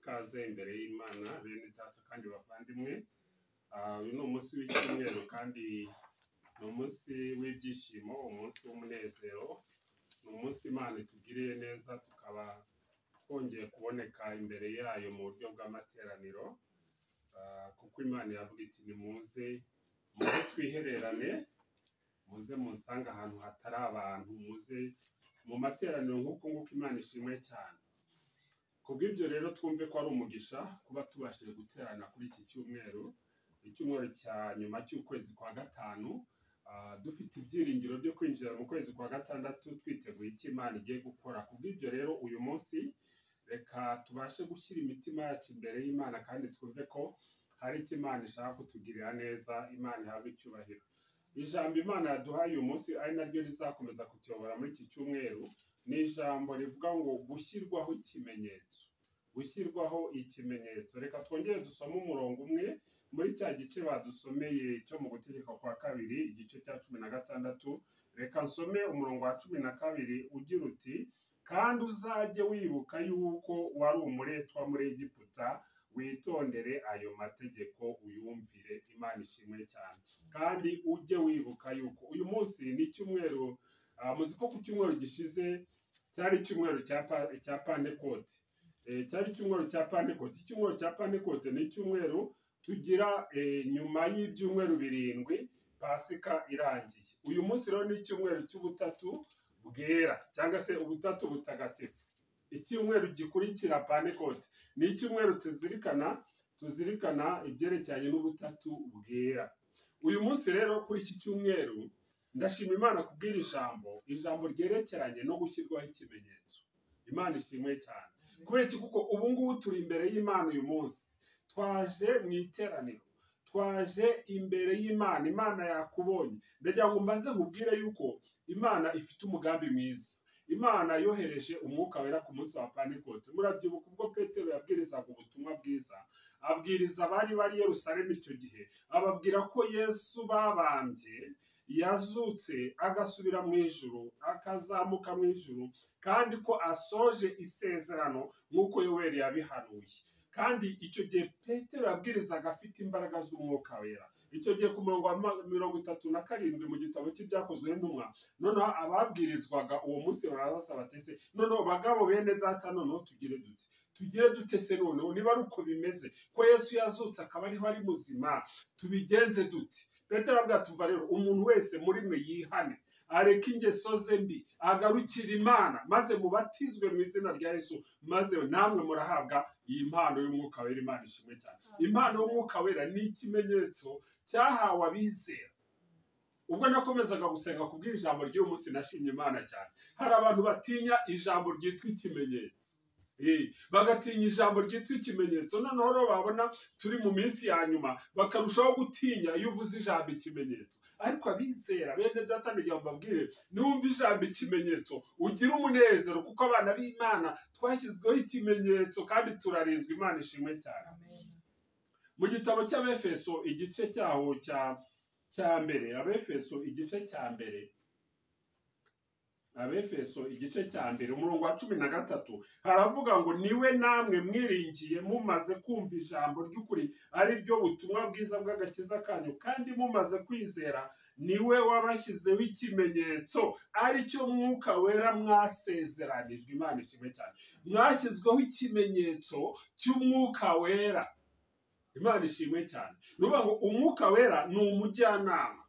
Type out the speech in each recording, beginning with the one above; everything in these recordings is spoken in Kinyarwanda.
ikaze imbere y'Imana bene data kandi bavandimwe. Uyu ni umunsi w'icyumweru kandi ni umunsi w'ibyishimo, umunsi w'umunezero, ni umunsi Imana itugiriye neza tukaba twongeye kuboneka imbere yayo mu buryo bw'amateraniro, kuko Imana yavuga iti nimuze twihererane, muze munsange ahantu hatari abantu, muze mu materaniro nk'uko Imana ishimwe cyane. Kubw'ibyo rero twumve ko ari umugisha kuba tubashije guterana kuri iki cyumweru, icyumweru cya nyuma cy'ukwezi kwa gatanu, dufite ibyiringiro byo kwinjira mu kwezi kwa gatandatu twiteguye icyo Imana igiye gukora. Kubw'ibyo rero uyu munsi reka tubashe gushyira imitima yacu imbere y'Imana kandi twumve ko hari icyo Imana ishaka kutugirira neza. Imana ihabwe icyubahiro. Ijambo Imana yaduhaye uyu munsi ari naryo rizakomeza kutuyobora muri iki cyumweru ni ijambo rivuga ngo gushyirwaho ikimenyetso. Gushyirwaho ikimenyetso. Reka twongere dusome umurongo umwe muri cya gice badusomeye cyo mu gutegeka kwa kabiri igice cya 16. Reka nsome umurongo wa 12 ugira uti: kandi uzajye wibuka yuko wari umuretwa muri Egiputa, witondere ayo mategeko uyumvire. Imana ishimwe cyane. kandi ujye wibuka yuko uyu munsi ni icyumweru, muzi ko ku cyumweru gishize cyari icyumweru cya Pentecote. Cyari icyumweru cya Pentecote. Icyumweru cya Pentecote ni icyumweru tugira nyuma y'ibyumweru 7 Pasika irangiye. Uyu munsi rero ni icyumweru cy'ubutatu bwera cyangwa se ubutatu butagatifu. Icyumweru gikurikira Pentecote ni icyumweru tuzirikana ibyerekeranye n'ubutatu bwera. Uyu munsi rero kuri iki cyumweru ndashima Imana kubwira ijambo ryerekeranye no gushyirwaho ikimenyetso. Imana ishimwe cyane. Kubera iki? Kuko ubu ngubu turi imbere y'Imana. Uyu munsi twaje mu iteraniro, twaje imbere y'Imana. Imana yakubonye. Ndagira ngo mbanze nkubwire yuko Imana ifite umugambi mwiza. Imana yohereje umwuka wera ku munsi wa Pentecote. Murabyibuka ubwo Petero yabwirizaga ubutumwa bwiza, abwiriza abari bari Yerusalemu icyo gihe, ababwira ko Yesu babambye yazutse agasubira mu ijuru, akazamuka mu ijuru, kandi ko asoje isezerano nk'uko Yoweri yabihanuye. Kandi icyo gihe Petero yabwirizaga afite imbaraga z'umwuka wera. Icyo gihe ku murongo wa 37 mu gitabo cy'ibyakozwe n'intumwa, noneho ababwirizwaga uwo munsi barabaza batese, noneho bagabo bene data, noneho tugire dute se noneho niba ari uko bimeze ko Yesu yazutse akaba ariho ari muzima, tubigenze dute? Petero avuga ati umva rero, umuntu wese muri mwe yihane, areke ingeso ze mbi, agarukira Imana, maze mubatizwe mu izina rya Yesu, maze namwe murahabwa iyi mpano y'umwuka wera. Imana ishimwe cyane. Impano y'umwuka wera ni ikimenyetso cyahawe abizera. Ubwo nakomezaga gusenga kubwira ijambo ry'uyu munsi, nashimye Imana cyane. Hari abantu batinya ijambo ryitwa ikimenyetso. Bagatinya ijambo ryitwa ikimenyetso. Noneho rero babona turi mu minsi ya nyuma bakarushaho gutinya iyo uvuze ijambo ikimenyetso. Ariko abizera bene data ndagira ngo mbabwire, niwumva ijambo ikimenyetso ugira umunezero, kuko abana b'Imana twashyizweho ikimenyetso kandi turarinzwe. Imana ishimwe cyane. Mu gitabo cy'Abefeso igice cyaho cya mbere, Abefeso igice cya mbere umurongo wa 13 haravuga ngo niwe namwe mwiringiye mumaze kumva ijambo ry'ukuri, ari ryo butumwa bwiza bw'agakiza kanyu, kandi mumaze kwizera niwe wabashyizeho ikimenyetso, ari cyo mwuka wera mwasezeranijwe. Imana ishimwe cyane. Mwashyizweho ikimenyetso cy'umwuka wera. Imana ishimwe cyane. Nuvuga ngo umwuka wera ni umujyanama.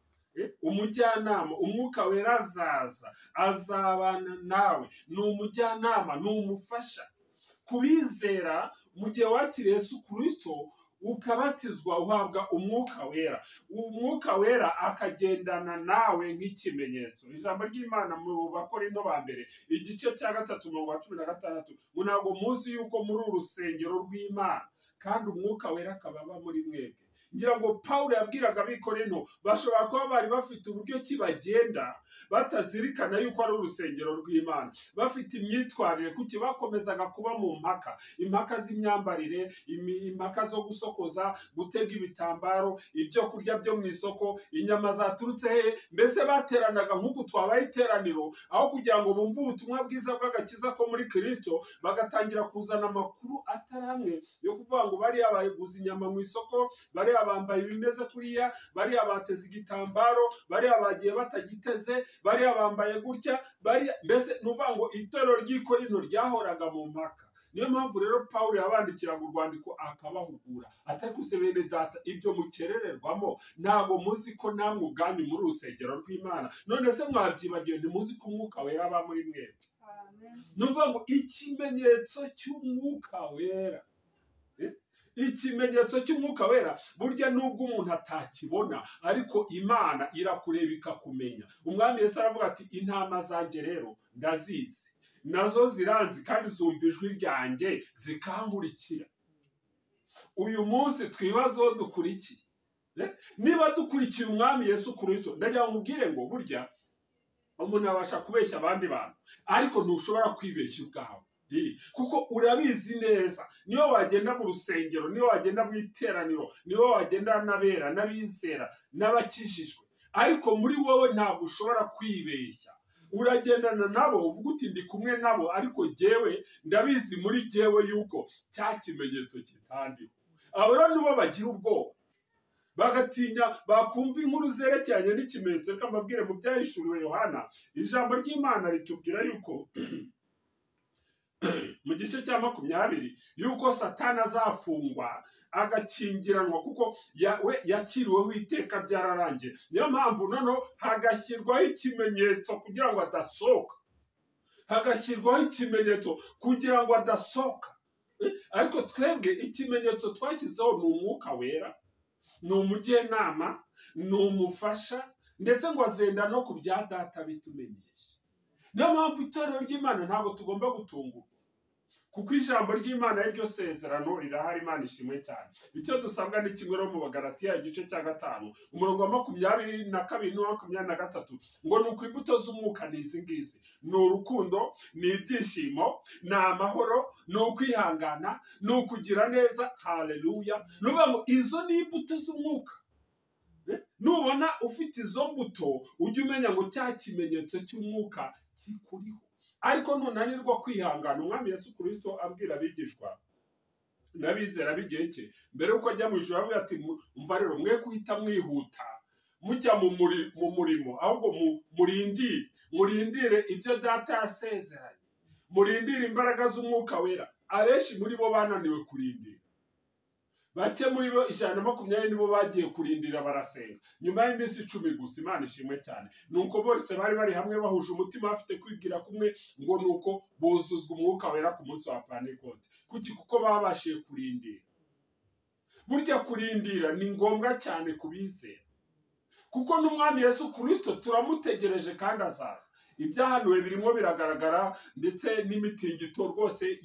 Umwuka wera azabana nawe. Ni umujyanama, ni umufasha. Kubizera mu gihe wakiriye Yesu Kristo ukabatizwa, uhabwa umwuka wera. Umwuka wera akagendana nawe nk'ikimenyetso. Ijambo ry'Imana mu Bakorinto ba mbere igice cya 3 umurongo wa 16, ntabwo muzi yuko muri urusengero rw'Imana kandi umwuka wera akaba aba muri mwebwe. ngira ngo Pawulo yabwiraga ab'Ikorinto bashobora kuba bari bafite uburyo ki bagenda batazirikana yuko ari urusengero rw'Imana, bafite imyitwarire kuki bakomezaga kuba mu impaka z'imyambarire, impaka zo gusokoza, gutega ibitambaro, ibyo kurya byo mu isoko, inyama zaturutse he, mbese bateranaga nk'uko twabaye iteraniro, aho kugira ngo bumve ubutumwa bwiza bw'agakiza ko muri Kristo, bagatangira kuzana amakuru atari amwe yo kuvuga ngo bariya baguze inyama mu isoko, bariya bambaye ibimeze kuriya, bariya bateze igitambaro, bariya bagiye batagiteze, bariya bambaye gutya, bariya mbese nuvuga ngo itorero ry'Ikorinto ryahoraga mu mpaka. Niyo mpamvu rero Pawulo yabandikiraga urwandiko akabahugura, atari kuse bene data ibyo mukerererwamo ntabwo muzi ko namwe ubwanyu muri urusengero rw'Imana, none se mwabyibagiwe ntimuzi ko umwuka wera aba muri mwebwe. Nuvuga ngo ikimenyetso cy'umwuka wera, ikimenyetso cy'umwuka wera burya nubwo umuntu atakibona ariko Imana irakureba ikakumenya. Umwami Yesu aravuga ati intama zanjye rero ndazizi, nazo ziranzi kandi zumva ijwi ryanjye zikankurikira. Uyu munsi twibazo dukurikiye, niba dukurikiye umwami Yesu Kristo, ndagira ngo mubwire ngo burya umuntu abasha kubeshya abandi bantu ariko ntushobora kwibeshya ubwawe, kuko urabizi neza niyo wagenda mu rusengero, niyo wagenda mu iteraniro, niyo wagenda n'abera n'abizera n'abakijijwe, ariko muri wowe ntabwo ushobora kwibeshya. Uragendana nabo uvuga uti ndi kumwe nabo, ariko jyewe ndabizi muri jyewe yuko cya kimenyetso kitandiho. Abo rero nibo bagira ubwoba, bagatinya bakumva inkuru zerekeranye n'ikimenyetso. Reka mbabwire mu byahishuriwe Yohana, ijambo ry'Imana ritubwira yuko mu gice cya 20 yuko Satani azafungwa agakingiranwa, kuko we yaciriweho iteka byararangiye. Niyo mpamvu noneho hagashyirwaho ikimenyetso kugira ngo adasohoka, hagashyirwaho ikimenyetso kugira ngo adasohoka. Ariko twebwe ikimenyetso twashyizeho ni umwuka wera, ni umujyenama, ni umufasha, ndetse ngo azenda no ku bya data bitumenyesha. Niyo mpamvu itorero ry'Imana ntabwo tugomba gutungurwa, kuko ijambo ry'Imana ari ryo sezerano rirahari. Imana ishimwe cyane. Icyo dusabwa ni kimwe no mu Bagalatiya igice cya 5 umurongo wa 22 na 23 ngo nuko imbuto z'umwuka ni izi ngizi: ni urukundo, ni ibyishimo, ni amahoro, ni ukwihangana, ni ukugira neza. Haleluya! Nuvuga ngo izo ni imbuto z'umwuka. Nubona ufite izo mbuto ujye umenya ngo cya kimenyetso cy'umwuka kikuriho. Ariko nunanirwa kwihangana, umwami Yesu Kristo abwira abigishwa n'abizera b'igihe cye mbere yuko ajya mu ijuru, avuga ati umva rero, mwe kuhita mwihuta mujya mu murimo, ahubwo murindire ibyo data yasezeranye, murindire imbaraga z'umwuka wera. Abenshi muri bo bananiwe kurindira, bake muri bo 120 nibo bagiye kurindira barasenga nyuma y'iminsi 10 gusa. Imana ishimwe cyane. Nuko bose bari hamwe bahuje umutima, bafite kwibwira kumwe ngo nuko buzuzwa umwuka wera ku munsi wa Pentekote. Kuko babashiye kurindira. Burya kurindira ni ngombwa cyane kubizera, kuko n'umwami Yesu Kristo turamutegereje kandi azaza. Ibyahanuwe birimo biragaragara, ndetse n'imitingito rwose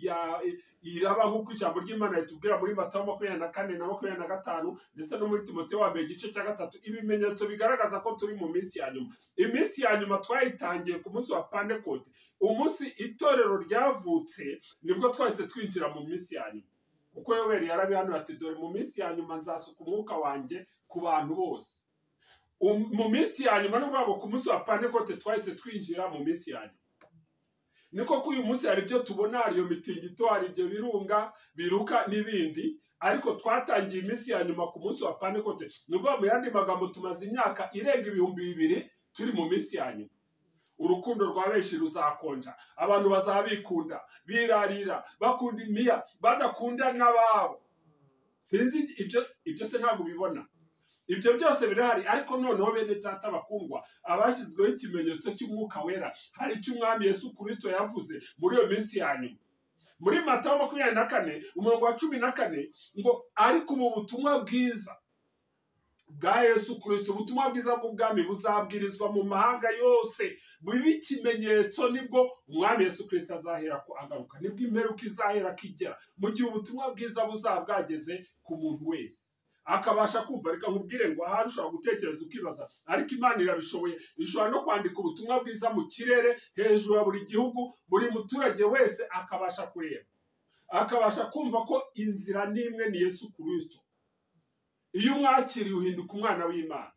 iraba nk'uko ijambo ry'Imana ritubwira muri Matayo 24 na 25, ndetse no muri Timoteyo wa mbere igice cya 3, ibimenyetso bigaragaza ko turi mu minsi ya nyuma. Iminsi ya nyuma twayitangiye ku munsi wa Pentekote, umunsi itorero ryavutse, nibwo twahise twinjira mu minsi ya nyuma. Kuko Yoweri yarabihanuye ati dore mu minsi ya nyuma nzasuka umwuka wanjye ku bantu bose. Mu minsi ya nyuma n'uvuga ngo ku munsi wa Pentekote twahise twinjira mu minsi ya nyuma. Niko ko uyu munsi hari ibyo tubona, hari iyo mitingito, hari ibyo birunga biruka n'ibindi, ariko twatangiye iminsi ya nyuma ku munsi wa Pentekote. Nuvuga mu yandi magambo tumaze imyaka irenga 2000 turi mu minsi ya nyuma. Urukundo rwa benshi ruzakonja, abantu bazabikunda, birarira, bakunda imiya, badakunda n'ababo. Sinzi ibyo se ntabwo bibona. Ibyo byose birahari, ariko noneho bene data bakundwa, abashyizweho ikimenyetso cy'umwuka wera, hari icyo umwami Yesu Kristo yavuze muri iyo minsi ya nyuma. Muri Matayo 24 umurongo wa 14 ngo ariko ubu butumwa bwiza bwa Yesu Kristo, ubutumwa bwiza bw'ubwami buzabwirizwa mu mahanga yose, bibe ikimenyetso, nibwo umwami Yesu Kristo azahera ko agaruka, nibwo imperuka izahera kijya, mu gihe ubutumwa bwiza buzabwageze ku muntu wese. akabasha kumva. Reka nkubwire ngo ahari ushobora gutekereza ukibaza, ariko Imana irabishoboye, ishobora no kwandika ubutumwa bwiza mu kirere hejuru ya buri gihugu, buri muturage wese akabasha kureba, akabasha kumva ko inzira n'imwe ni Yesu Kristo. Iyo umwakiriye uhinduka umwana w'Imana,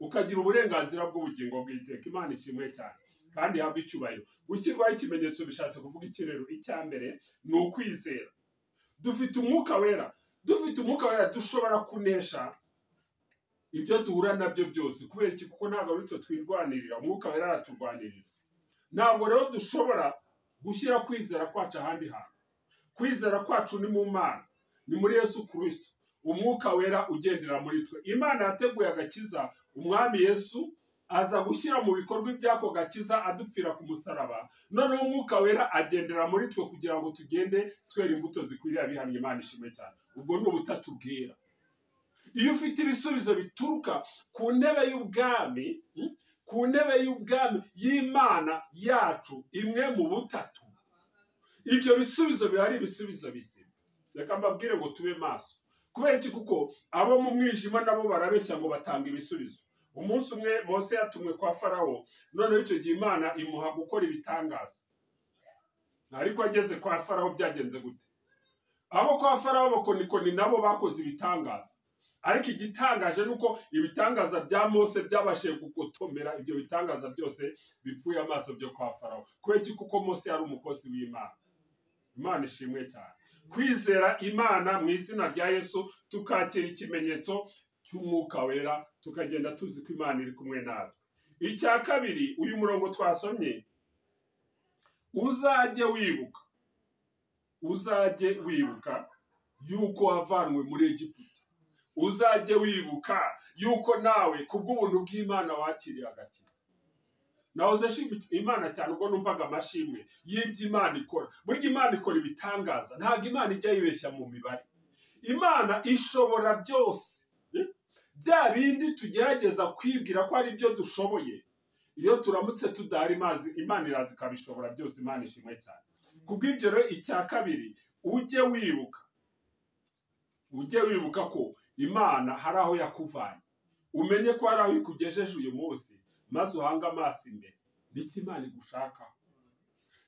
ukagira uburenganzira bw'ubugingo bw'iteka. Imana ishimwe cyane kandi ihabwe icyubahiro. Gushyirwaho ikimenyetso bishatse kuvuga iki rero? Icya mbere ni ukwizera. Dufite umwuka wera, dushobora kunesha ibyo duhura nabyo byose. Kubera iki? Kuko ntabwo ari twe twirwanirira, umwuka wera araturwanirira. Ntabwo rero dushobora gushyira kwizera kwacu ahandi hantu. Kwizera kwacu ni mu Mana, ni muri Yesu Kristo, umwuka wera ugendera muri twe. Imana yateguye agakiza, umwami Yesu aza gushyira mu bikorwa iby'ako gakiza adupfira ku musaraba. Noneho umwuka wera agendera muri twe kugira ngo tugende twera imbuto zikwiriye abihamya. Imana ishimwe cyane. Ubwo ni ubutatu bwera. Iyo ufite ibisubizo bituruka ku ntebe y'ubwami, ku ntebe y'ubwami y'Imana yacu imwe mu butatu, ibyo bisubizo bihari ibisubizo bizima. Reka mbabwire ngo tube maso. Kubera iki? Kuko abo mu mwijima nabo barabeshya ngo batanga ibisubizo. Umunsi umwe Mose yatumwe kwa Farawo, noneho icyo gihe Imana imuha gukora ibitangaza. Ariko ageze kwa Farawo byagenze gute? Abo kwa Farawo abakonikoni nabo bakoze ibitangaza. Ariko igitangaje nuko ibitangaza bya Mose byabashije gugotomera ibyo bitangaza byose bipfuye amaso byo kwa Farawo. Kubera iki? Kuko Mose yari umukozi w'Imana. Imana ishimwe cyane. Kwizera Imana mu izina rya Yesu, tukakira ikimenyetso cy'umwuka wera, tukagenda tuzi ko Imana iri kumwe natwe. Icya kabiri, uyu murongo twasomye, uzajye wibuka yuko wavanwe muri Egiputa. Uzajye wibuka yuko nawe kubw'ubuntu bw'Imana wakiriye agakiza. Nahoze nshima Imana cyane ubwo numvaga amashimwe y'ibyo Imana ikora. Burya Imana ikora ibitangaza, ntabwo Imana ijya yibeshya mu mibare. Imana ishobora byose. Bya bindi tugerageza kwibwira ko ari byo dushoboye, iyo turamutse tudahari Imana iraza ikabishobora byose. Imana ishimwe cyane. Kubw'ibyo rero icya kabiri, ujye wibuka ko Imana hari aho yakuvanye. Umenye ko hari aho ikugejeje uyu munsi, maze uhanga amaso imbere. Niki Imana igushaka?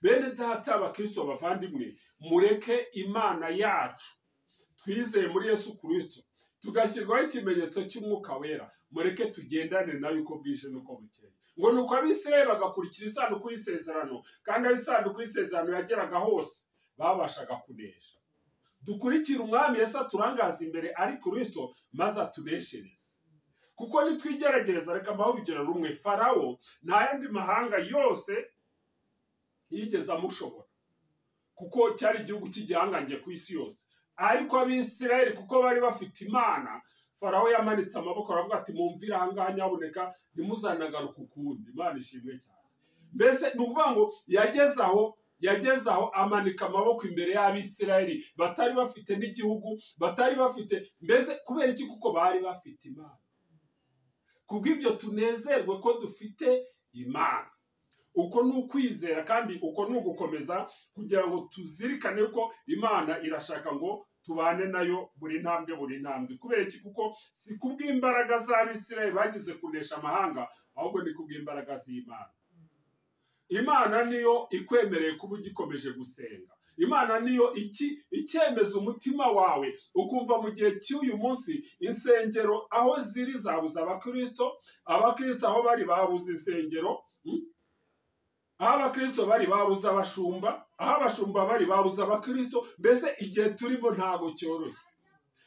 Bene data abakristo bavandimwe, mureke Imana yacu twizeye muri Yesu Kristo, tugashyirwaho ikimenyetso cy'umwuka wera, mureke tugendane nayo uko bwije nuko bukeye. Ngo nuko Abisirayeli bagakurikira isanduku y'isezerano, kandi aho isanduku y'isezerano yageraga hose babashaga kunesha. Dukurikire umwami Yesu aturangaza imbere ari Kristo, maze atuneshereze. Kuko nitwigerageza, reka mbaho urugero rumwe. Farawo nta yandi mahanga yose yigeze amushobora, kuko cyari igihugu cy'igihangange ku isi yose. Ariko Abisirayeli kuko bari bafite Imana, Farawo yamanitse amaboko aravuga ati mumvire ahangaha nyabuneka, ntimuzanagaruka ukundi. Imana ishimwe cyane. Mbese ni ukuvuga ngo yageze aho amanika amaboko imbere y'Abisirayeli batari bafite n'igihugu, batari bafite. Mbese kubera iki? Kuko bari bafite Imana. Kubw'ibyo tunezerwe ko dufite Imana. Uko ni ukwizera, kandi uko ni ugukomeza kugira ngo tuzirikane ko Imana irashaka ngo tubane nayo buri ntambwe. Kubera iki? Kuko si kubw'imbaraga z'Abisirayeli bagize kunesha amahanga, ahubwo ni kubw'imbaraga z'Imana. Imana niyo ikwemereye kuba ugikomeje gusenga. Imana niyo icyemeza umutima wawe, ukumva mu gihe cy'uyu munsi insengero aho ziri zabuze abakristo aho bari babuze insengero, aho abakristo bari babuze abashumba, aho abashumba bari babuze abakristo. Mbese igihe turimo ntago cyoroshye,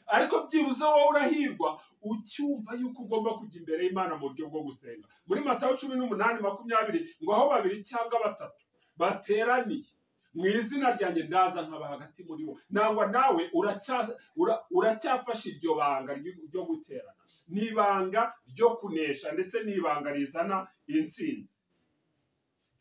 ariko byibuze wowe urahirwa ucyumva yuko ugomba kujya imbere y'Imana mu buryo bwo gusenga. Muri Matayo 18:20 ngo aho babiri cyangwa batatu bateraniye mu izina ryanjye, ndaza nkaba hagati muri bo. Nangwa nawe uracyafashe iryo banga ryo guterana, n'ibanga ryo kunesha, ndetse n'ibanga rizana intsinzi.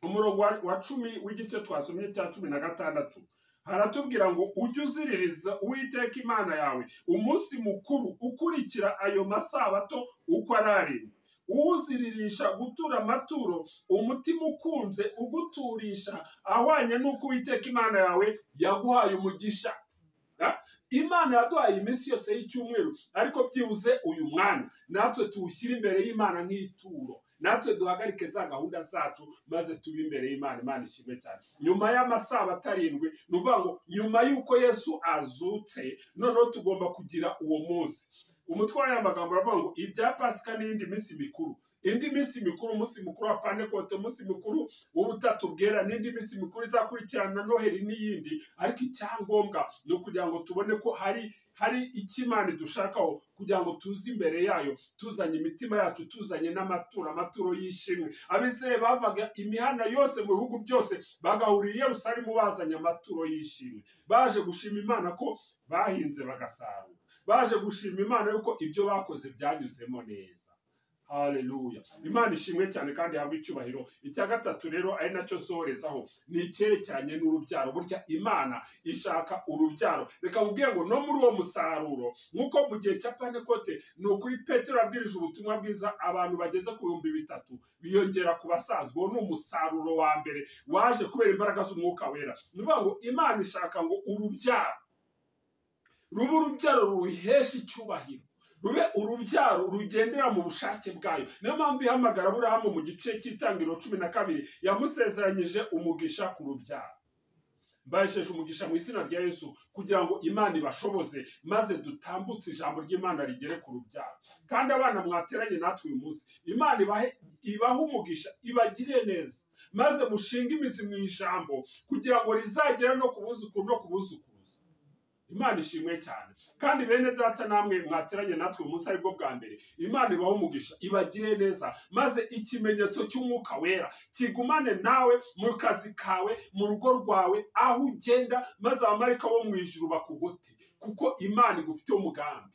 Umurongo wa 10 w'igice twasomye cya 16 haratubwira ngo ujye uziririza Uwiteka Imana yawe umunsi mukuru ukurikira ayo masabato uko ari 7. Uwuziririsha gutura amaturo umutima ukunze, uguturisha ahwanye n'uko Uwiteka Imana yawe yaguhaye umugisha. Imana yaduhaye iminsi yose y'icyumweru, ariko byibuze uyu mwanya natwe tuwushyire imbere y'Imana nk'ituro, natwe duhagarike za gahunda zacu maze tube imbere y'Imana. Imana ishimwe cyane. Nyuma y'amasabato 7 ni ukuvuga ngo nyuma y'uko Yesu azutse, noneho tugomba kugira uwo munsi. Umutwe w'aya magambo uravuga ngo ibya Pasika n'indi minsi mikuru. Indi minsi mikuru, umunsi mukuru wa Pentekote, umunsi mukuru w'ubutatu bwera, n'indi minsi mikuru izakurikirana Noheli n'iyindi, ariko icyangombwa ni ukugira ngo tubone ko hari ikimana dushakaho, kugira ngo tuze imbere yayo tuzanye imitima yacu, tuzanye amaturo y'ishimwe. Abisirayeli bavaga imihanda yose mu bihugu byose, bagahurira i Yerusalemu bazanye amaturo y'ishimwe, baje gushima Imana ko bahinze bagasarura, baje gushima Imana yuko ibyo bakoze byanyuzemo neza. Haleluya. Imana ishimwe cyane kandi habwe icyubahiro. Icya gatatu rero ari nacyo sohorezaho, ni icyerekeranye n'urubyaro. Burya Imana ishaka urubyaro. Reka nkubwire ngo no muri uwo musaruro, nk'uko mu gihe cya Pentekote, ni ukuri Petero yabwirije ubutumwa bwiza abantu bageze ku 3,000 biyongera ku basanzwe. Uwo ni umusaruro wa mbere waje kubera imbaraga z'Umwuka Wera. Ni ukuvuga ngo Imana ishaka ngo urubyaro rube urubyaro ruhesha icyubahiro, rube urubyaro rugendera mu bushake bwayo. Niyo mpamvu ihamagara Aburahamu mu gice cy'Itangiriro 12 yamusezeranyije umugisha ku rubyaro. Mbahesheje umugisha mu izina rya Yesu kugira ngo Imana ibashoboze maze dutambutse ijambo ry'Imana rigere ku rubyaro. Kandi abana mwateranye natwe uyu munsi, Imana ibahe umugisha, ibagire neza, maze mushinga imizi mu ijambo kugira ngo rizagera no kubuzukuru no kubuzukuruza. Imana ishimwe cyane. Kandi bene data namwe mwateranye natwe uyu munsi aribwo bwa mbere, Imana ibahe umugisha, ibagire neza, maze ikimenyetso cy'Umwuka Wera kigumane nawe mu kazi kawe, mu rugo rwawe, aho ugenda, maze abamarayika bo mu ijuru bakugote, kuko Imana igufitiye umugambi.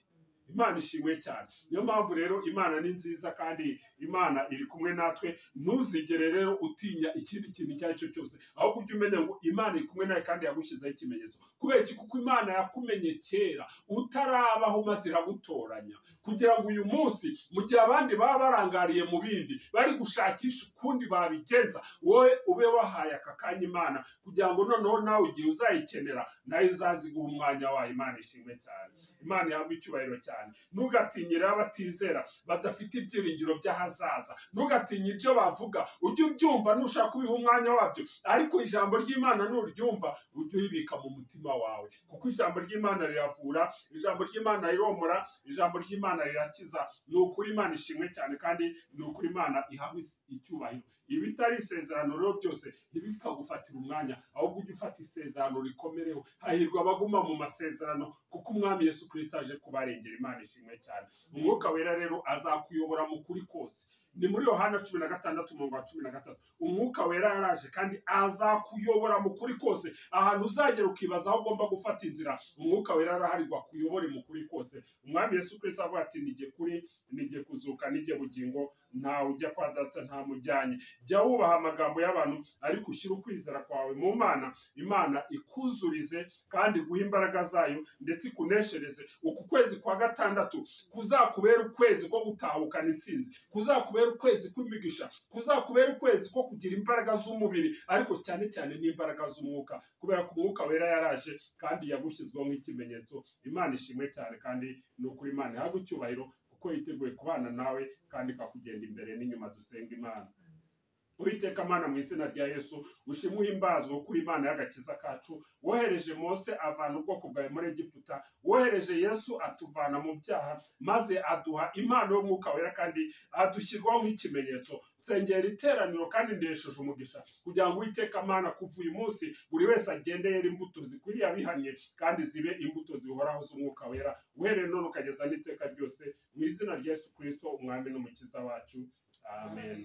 Imana ishimwe cyane. Niyo mpamvu rero Imana ni nziza kandi Imana iri kumwe natwe. Ntuzigere rero utinya ikindi kintu icyo ari cyo cyose, ahubwo ujye umenya ngo Imana iri kumwe nawe kandi yagushyizeho ikimenyetso. Kubera iki? Kuko Imana yakumenye kera utarabaho maze iragutoranya, kugira ngo uyu munsi mu gihe abandi baba barangariye mu bindi bari gushakisha ukundi babigenza, wowe ube wahaye aka kanya Imana, kugira ngo noneho nawe igihe uzayikenera nayo izaziguha umwanya wayo. Imana ishimwe cyane. Imana ihabwe icyubahiro cyane. Ntugatinyire abatizera badafite ibyiringiro by'ahazaza. Ntugatinye ibyo bavuga, ujye ubyumva nushaka ubiha umwanya wabyo, ariko ijambo ry'Imana nuryumva ujye ubibika mu mutima wawe, kuko ijambo ry'Imana riravura, ijambo ry'Imana riromora, ijambo ry'Imana rirakiza. Ni ukuri Imana ishimwe cyane kandi ni ukuri Imana ihabwe icyubahiro. Ibitari isezerano rero byose ntibikagufatira umwanya, ahubwo ujye ufata isezerano rikomereho. Hahirwa abaguma mu masezerano, kuko Umwami Yesu Kristo aje kubarengera. Imana ishimwe cyane. Umwuka Wera rero azakuyobora mu kuri kose. Ni muri Yohana 16:13. Umwuka Wera yaraje kandi azakuyobora mu kuri kose. Ahantu uzagera ukibaza aho ugomba gufata inzira, Umwuka Wera araharirwa kuyobore mu kuri kose. Umwami Yesu Kristo avuga ati nijye kuri, nijye kuzuka, nijye bugingo, ntawe ujya kwa Data ntamujyanye. Jya wubaha amagambo y'abantu, ariko ushyire ukwizera kwawe mu Mana. Imana ikuzurize kandi guha imbaraga zayo, ndetse ikuneshereze. Uku kwezi kwa gatandatu kuzakubera ukwezi ko gutahukana intsinzi, kuzakubera ukwezi kw'imigisha, kuzakubera ukwezi ko kugira imbaraga z'umubiri, ariko cyane cyane n'imbaraga z'umwuka, kubera ko Umwuka Wera yaraje kandi yagushyizweho nk'ikimenyetso. Imana ishimwe cyane kandi ni ukuri Imana ihabwe icyubahiro, kuko yiteguye kubana nawe kandi ikakugenda imbere n'inyuma. Dusenga Imana. Uwiteka Mana, mu izina rya Yesu, ushimwe uhimbazwe kuri Imana y'agakiza kacu. Wohereje Mose avana ubwoko bwawe muri Egiputa, wohereje Yesu atuvana mu byaha, maze aduha impano y'Umwuka Wera kandi adushyirwaho nk'ikimenyetso. Sengera iteraniro kandi ndesheje umugisha, kugira ngo Uwiteka Mana kuva uyu munsi buri wese agende yera imbuto zikwiriye abihannye, kandi zibe imbuto zihoraho z'Umwuka Wera, uhereye none ukageza n'iteka ryose, mu izina rya Yesu Kristo, Umwami n'Umukiza wacu. Amen.